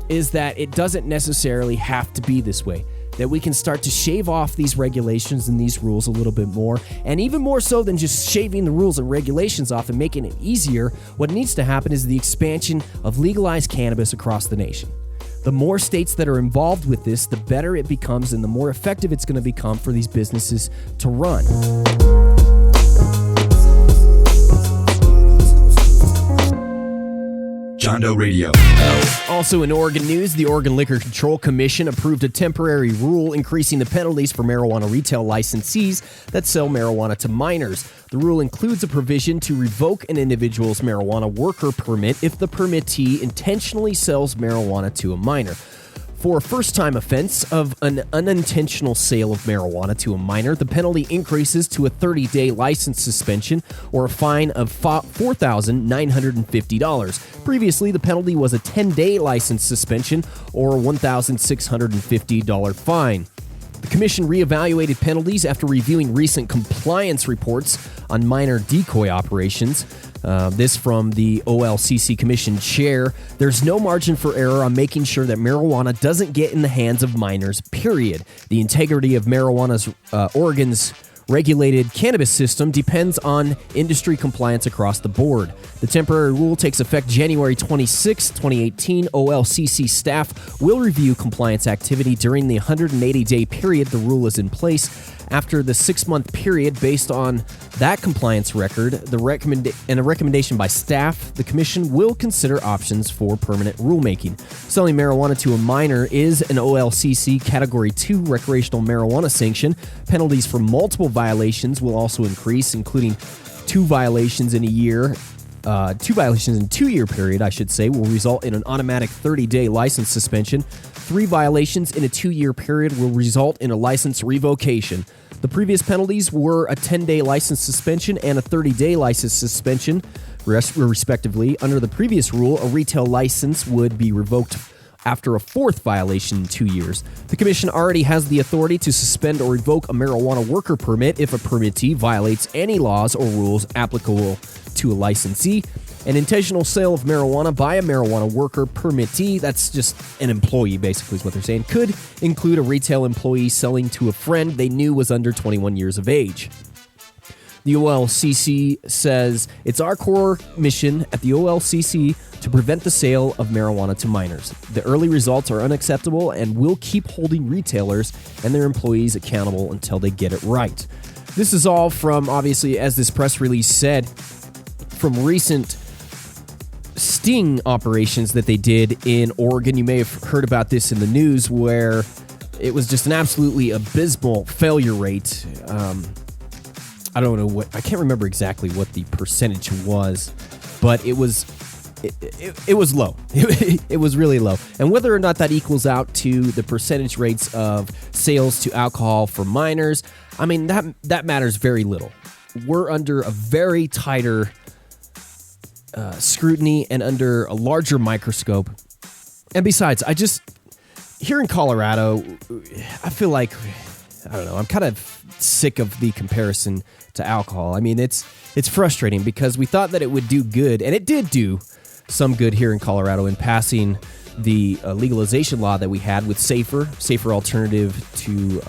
is that it doesn't necessarily have to be this way. That we can start to shave off these regulations and these rules a little bit more, and even more so than just shaving the rules and regulations off and making it easier, what needs to happen is the expansion of legalized cannabis across the nation. The more states that are involved with this, the better it becomes and the more effective it's going to become for these businesses to run. John Doe Radio. Also in Oregon news, the Oregon Liquor Control Commission approved a temporary rule increasing the penalties for marijuana retail licensees that sell marijuana to minors. The rule includes a provision to revoke an individual's marijuana worker permit if the permittee intentionally sells marijuana to a minor. For a first-time offense of an unintentional sale of marijuana to a minor, the penalty increases to a 30-day license suspension or a fine of $4,950. Previously, the penalty was a 10-day license suspension or a $1,650 fine. The commission reevaluated penalties after reviewing recent compliance reports on minor decoy operations. This from the OLCC Commission chair. There's no margin for error on making sure that marijuana doesn't get in the hands of minors, period. The integrity of Oregon's regulated cannabis system depends on industry compliance across the board. The temporary rule takes effect January 26, 2018. OLCC staff will review compliance activity during the 180-day period the rule is in place. After the 6-month period, based on that compliance record, a recommendation by staff, the commission will consider options for permanent rulemaking. Selling marijuana to a minor is an OLCC Category 2 recreational marijuana sanction. Penalties for multiple violations will also increase, including 2 violations in a 2-year period, will result in an automatic 30-day license suspension. 3 violations in a 2-year period will result in a license revocation. The previous penalties were a 10-day license suspension and a 30-day license suspension, respectively. Under the previous rule, a retail license would be revoked after a 4th violation in 2 years. The commission already has the authority to suspend or revoke a marijuana worker permit if a permittee violates any laws or rules applicable to a licensee. An intentional sale of marijuana by a marijuana worker permittee, that's just an employee basically is what they're saying, could include a retail employee selling to a friend they knew was under 21 years of age. The OLCC says it's our core mission at the OLCC to prevent the sale of marijuana to minors. The early results are unacceptable and we'll keep holding retailers and their employees accountable until they get it right. This is all from, obviously, as this press release said, from recent sting operations that they did in Oregon. You may have heard about this in the news where it was just an absolutely abysmal failure rate. I can't remember exactly what the percentage was, but it was low. It was really low. And whether or not that equals out to the percentage rates of sales to alcohol for minors, I mean, that matters very little. We're under a very tighter scrutiny and under a larger microscope. And besides, here in Colorado, I feel like, I don't know, I'm kind of sick of the comparison to alcohol. I mean, it's frustrating because we thought that it would do good, and it did do some good here in Colorado in passing the legalization law that we had with safer alternative to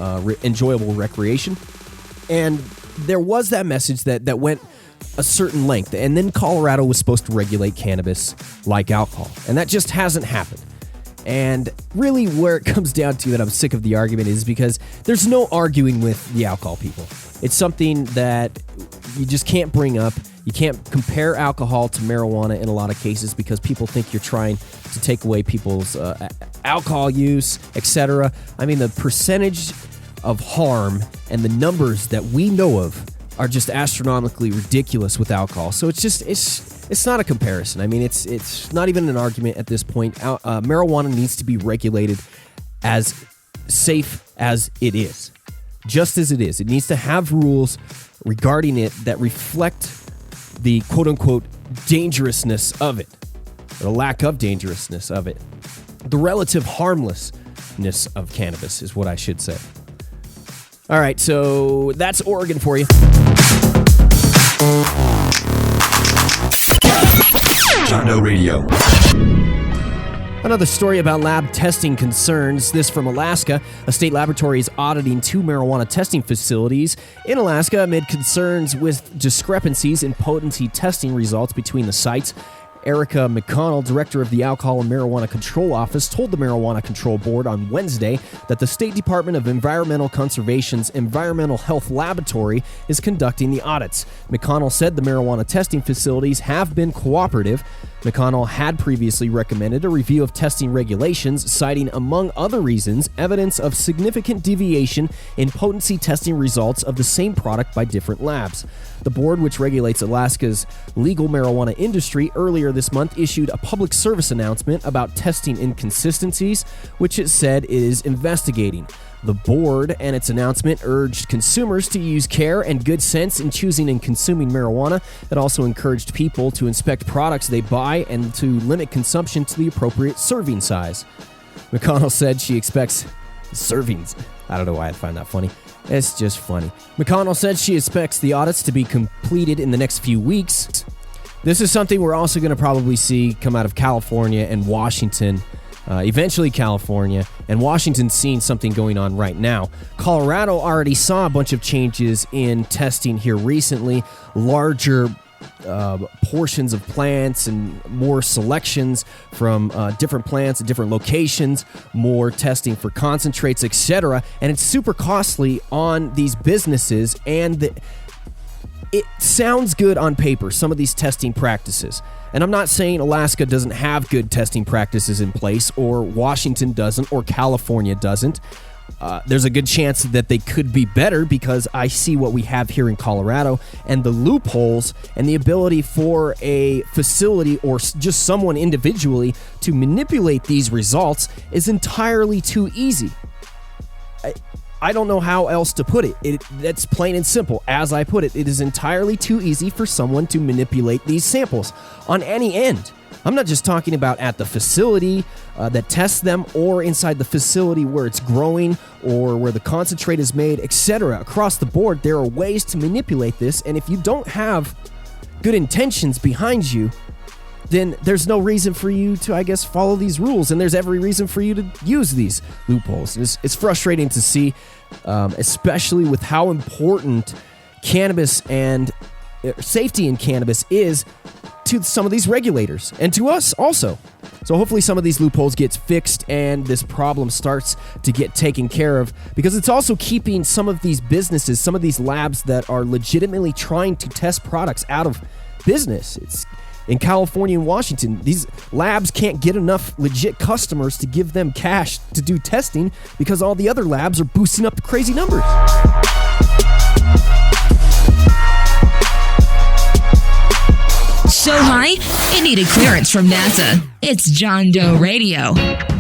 enjoyable recreation. And there was that message that went a certain length, and then Colorado was supposed to regulate cannabis like alcohol, and that just hasn't happened. And really where it comes down to that I'm sick of the argument is because there's no arguing with the alcohol people. It's something that you just can't bring up. You can't compare alcohol to marijuana in a lot of cases because people think you're trying to take away people's alcohol use, etc. I mean, the percentage of harm and the numbers that we know of are just astronomically ridiculous with alcohol. So it's not a comparison. I mean, it's not even an argument at this point. Marijuana needs to be regulated as safe as it is. just as it is. It needs to have rules regarding it that reflect the quote-unquote dangerousness of it, or the lack of dangerousness of it. The relative harmlessness of cannabis is what I should say. All right, so that's Oregon for you. John Doe Radio. Another story about lab testing concerns. This from Alaska. A state laboratory is auditing 2 marijuana testing facilities in Alaska amid concerns with discrepancies in potency testing results between the sites. Erica McConnell, director of the Alcohol and Marijuana Control Office, told the Marijuana Control Board on Wednesday that the State Department of Environmental Conservation's Environmental Health Laboratory is conducting the audits. McConnell said the marijuana testing facilities have been cooperative. McConnell had previously recommended a review of testing regulations, citing, among other reasons, evidence of significant deviation in potency testing results of the same product by different labs. The board, which regulates Alaska's legal marijuana industry, earlier this month issued a public service announcement about testing inconsistencies, which it said it is investigating. The board and its announcement urged consumers to use care and good sense in choosing and consuming marijuana. It also encouraged people to inspect products they buy and to limit consumption to the appropriate serving size. McConnell said she expects servings. I don't know why I find that funny. It's just funny. McConnell said she expects the audits to be completed in the next few weeks. This is something we're also going to probably see come out of California and Washington. Eventually California, and Washington's seeing something going on right now. Colorado already saw a bunch of changes in testing here recently, larger portions of plants and more selections from different plants at different locations, more testing for concentrates, etc. And it's super costly on these businesses, and it sounds good on paper, some of these testing practices. And I'm not saying Alaska doesn't have good testing practices in place, or Washington doesn't, or California doesn't. There's a good chance that they could be better, because I see what we have here in Colorado and the loopholes and the ability for a facility or just someone individually to manipulate these results is entirely too easy. I don't know how else to put it. That's plain and simple. As I put it, it is entirely too easy for someone to manipulate these samples on any end. I'm not just talking about at the facility that tests them, or inside the facility where it's growing or where the concentrate is made, etc. Across the board, there are ways to manipulate this, and if you don't have good intentions behind you, then there's no reason for you to, I guess, follow these rules, and there's every reason for you to use these loopholes. It's frustrating to see, especially with how important cannabis and safety in cannabis is to some of these regulators, and to us also. So hopefully some of these loopholes gets fixed and this problem starts to get taken care of, because it's also keeping some of these businesses, some of these labs that are legitimately trying to test products out of business. It's in California and Washington, these labs can't get enough legit customers to give them cash to do testing, because all the other labs are boosting up the crazy numbers. So high, it needed clearance from NASA. It's John Doe Radio.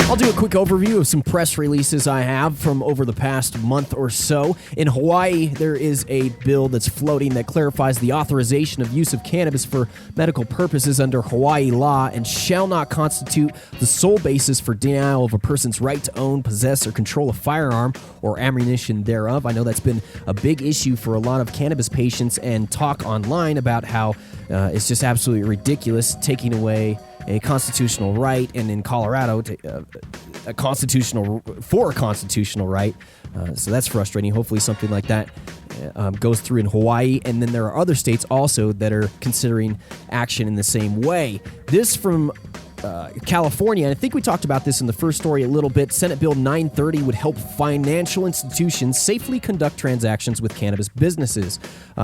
I'll do a quick overview of some press releases I have from over the past month or so. In Hawaii, there is a bill that's floating that clarifies the authorization of use of cannabis for medical purposes under Hawaii law and shall not constitute the sole basis for denial of a person's right to own, possess, or control a firearm or ammunition thereof. I know that's been a big issue for a lot of cannabis patients, and talk online about how it's just absolutely ridiculous taking away a constitutional right, and in Colorado, a constitutional right. So that's frustrating. Hopefully something like that goes through in Hawaii, and then there are other states also that are considering action in the same way. This from California, and I think we talked about this in the first story a little bit. Senate Bill 930 would help financial institutions safely conduct transactions with cannabis businesses.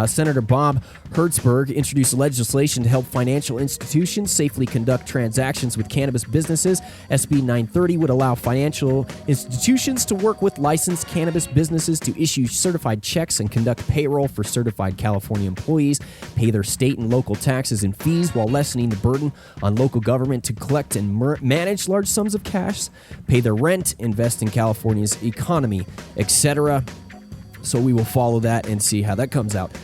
Senator Bob Hertzberg introduced legislation to help financial institutions safely conduct transactions with cannabis businesses. SB 930 would allow financial institutions to work with licensed cannabis businesses to issue certified checks and conduct payroll for certified California employees, pay their state and local taxes and fees while lessening the burden on local government to collect and manage large sums of cash, pay their rent, invest in California's economy, etc. So we will follow that and see how that comes out.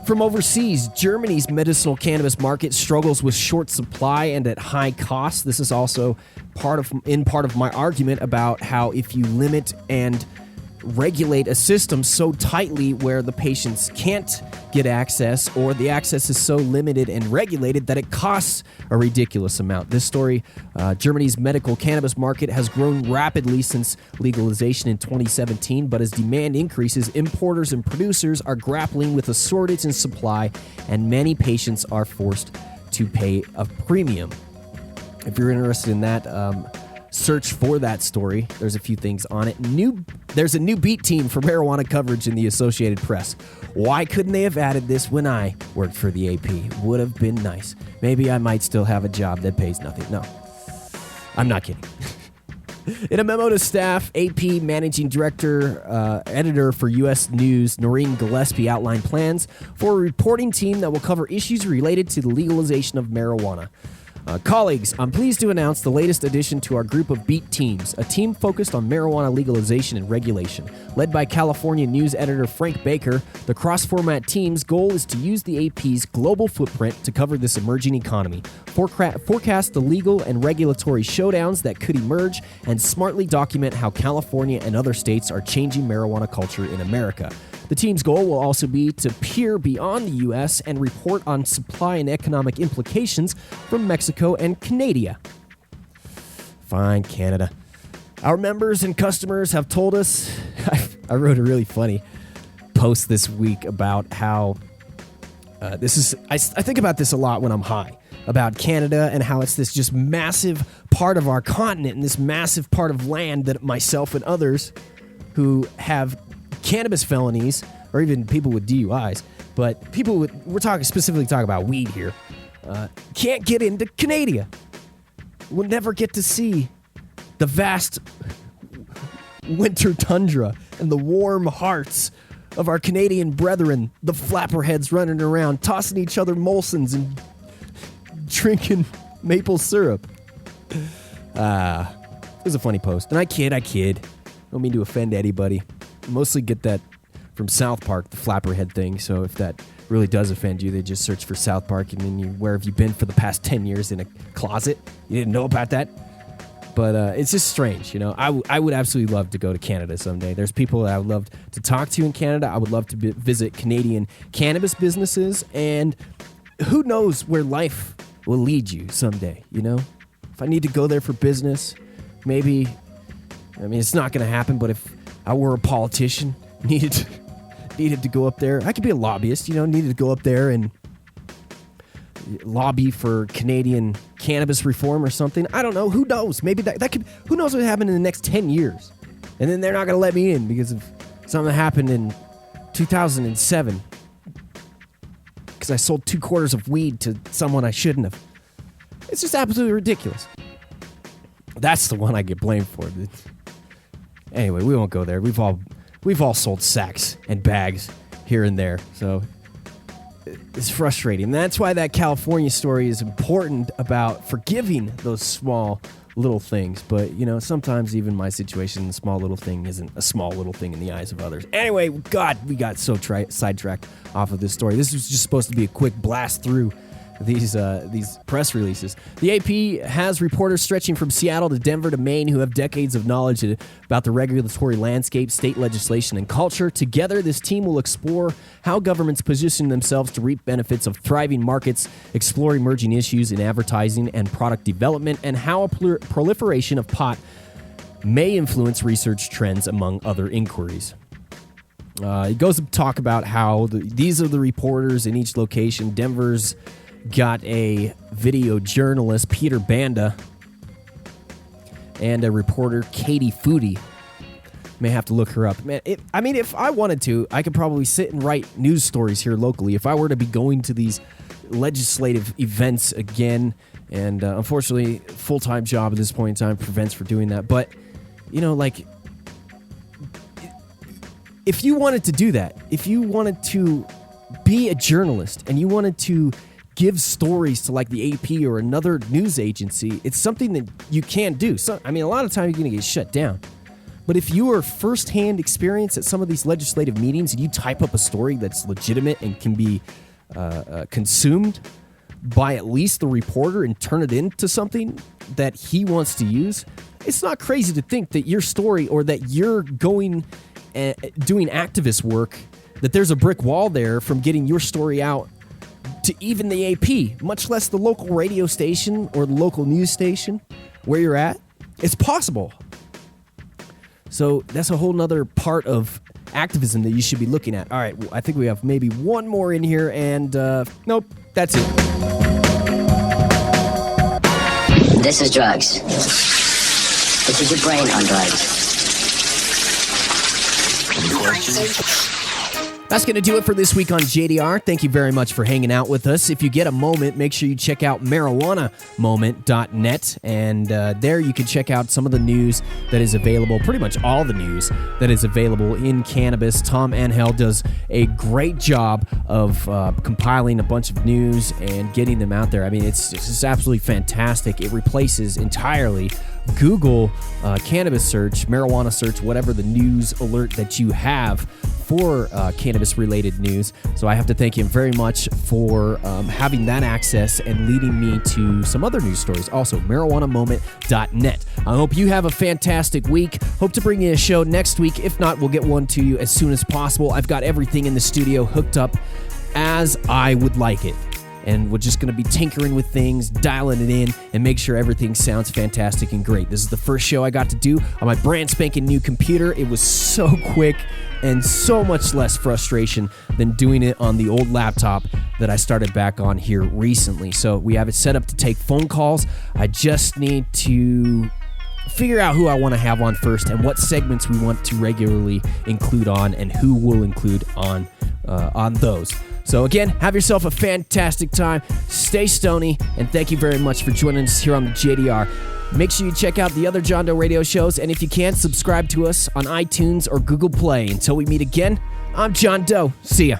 From overseas, Germany's medicinal cannabis market struggles with short supply and at high cost. This is also part of my argument about how if you limit and regulate a system so tightly where the patients can't get access, or the access is so limited and regulated that it costs a ridiculous amount. This story, Germany's medical cannabis market has grown rapidly since legalization in 2017, but as demand increases, importers and producers are grappling with a shortage in supply, and many patients are forced to pay a premium. If you're interested in that, search for that story. There's a few things on it. There's a new beat team for marijuana coverage in the Associated Press. Why couldn't they have added this when I worked for the AP? Would have been nice. Maybe I might still have a job that pays nothing. No, I'm not kidding. In a memo to staff, AP Managing Director, Editor for U.S. News, Noreen Gillespie outlined plans for a reporting team that will cover issues related to the legalization of marijuana. Colleagues, I'm pleased to announce the latest addition to our group of beat teams, a team focused on marijuana legalization and regulation. Led by California news editor Frank Baker, the cross-format team's goal is to use the AP's global footprint to cover this emerging economy, forecast the legal and regulatory showdowns that could emerge, and smartly document how California and other states are changing marijuana culture in America. The team's goal will also be to peer beyond the U.S. and report on supply and economic implications from Mexico and Canada. Fine, Canada. Our members and customers have told us, I wrote a really funny post this week about how I think about this a lot when I'm high, about Canada and how it's this just massive part of our continent and this massive part of land that myself and others who have cannabis felonies, or even people with DUIs, but we're specifically talking about weed here, can't get into Canada. We'll never get to see the vast winter tundra and the warm hearts of our Canadian brethren, the flapperheads running around, tossing each other Molsons and drinking maple syrup. It was a funny post. And I kid. Don't mean to offend anybody. Mostly get that from South Park, the flapperhead thing. So if that really does offend you, they just search for South Park, and then where have you been for the past 10 years in a closet? You didn't know about that? But it's just strange, you know. I would absolutely love to go to Canada someday. There's people that I would love to talk to in Canada. I would love to visit Canadian cannabis businesses, and who knows where life will lead you someday, you know? If I need to go there for business, maybe, it's not going to happen, but if I were a politician, needed to go up there. I could be a lobbyist, needed to go up there and lobby for Canadian cannabis reform or something. I don't know. Who knows? Maybe that could, who knows what would happen in the next 10 years? And then they're not going to let me in because of something that happened in 2007. Because I sold 2 quarters of weed to someone I shouldn't have. It's just absolutely ridiculous. That's the one I get blamed for. Anyway, we won't go there. We've all sold sacks and bags here and there, so it's frustrating. And that's why that California story is important about forgiving those small little things. But, sometimes even my situation, the small little thing isn't a small little thing in the eyes of others. Anyway, God, we got so sidetracked off of this story. This was just supposed to be a quick blast through these press releases. The AP has reporters stretching from Seattle to Denver to Maine who have decades of knowledge about the regulatory landscape, state legislation, and culture. Together, this team will explore how governments position themselves to reap benefits of thriving markets, explore emerging issues in advertising and product development, and how a proliferation of pot may influence research trends, among other inquiries. It goes to talk about how these are the reporters in each location. Denver's got a video journalist, Peter Banda, and a reporter, Katie Foodie. May have to look her up. Man, if I wanted to, I could probably sit and write news stories here locally. If I were to be going to these legislative events again, and unfortunately, full-time job at this point in time prevents for doing that. But, if you wanted to do that, if you wanted to be a journalist and you wanted to give stories to the AP or another news agency, it's something that you can do. So, a lot of times you're going to get shut down. But if you are firsthand experience at some of these legislative meetings and you type up a story that's legitimate and can be consumed by at least the reporter and turn it into something that he wants to use, it's not crazy to think that your story or that you're going doing activist work, that there's a brick wall there from getting your story out to even the AP, much less the local radio station or the local news station where you're at. It's possible. So that's a whole nother part of activism that you should be looking at. All right, I think we have maybe one more in here, and nope, that's it. This is drugs. This is your brain on drugs. That's going to do it for this week on JDR. Thank you very much for hanging out with us. If you get a moment, make sure you check out marijuanamoment.net, and there you can check out some of the news that is available, pretty much all the news that is available in cannabis. Tom Angel does a great job of compiling a bunch of news and getting them out there. I mean, it's just absolutely fantastic. It replaces entirely Google cannabis search, marijuana search, whatever the news alert that you have for cannabis-related news. So I have to thank him very much for having that access and leading me to some other news stories. Also, marijuanamoment.net. I hope you have a fantastic week. Hope to bring you a show next week. If not, we'll get one to you as soon as possible. I've got everything in the studio hooked up as I would like it. And we're just going to be tinkering with things, dialing it in, and make sure everything sounds fantastic and great. This is the first show I got to do on my brand spanking new computer. It was so quick and so much less frustration than doing it on the old laptop that I started back on here recently. So we have it set up to take phone calls. I just need to figure out who I want to have on first and what segments we want to regularly include on and who will include on those. So again, have yourself a fantastic time. Stay stony, and thank you very much for joining us here on the JDR. Make sure you check out the other John Doe radio shows, and if you can, subscribe to us on iTunes or Google Play. Until we meet again, I'm John Doe. See ya.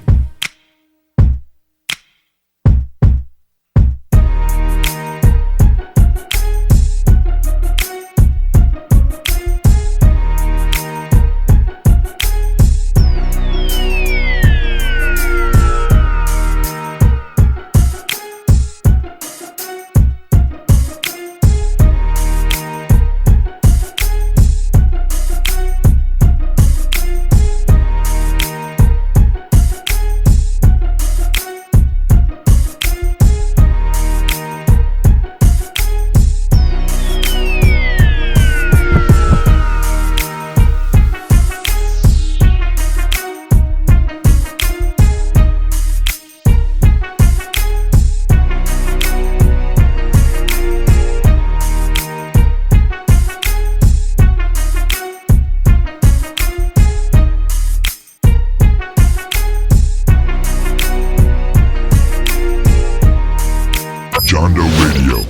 John Doe Radio.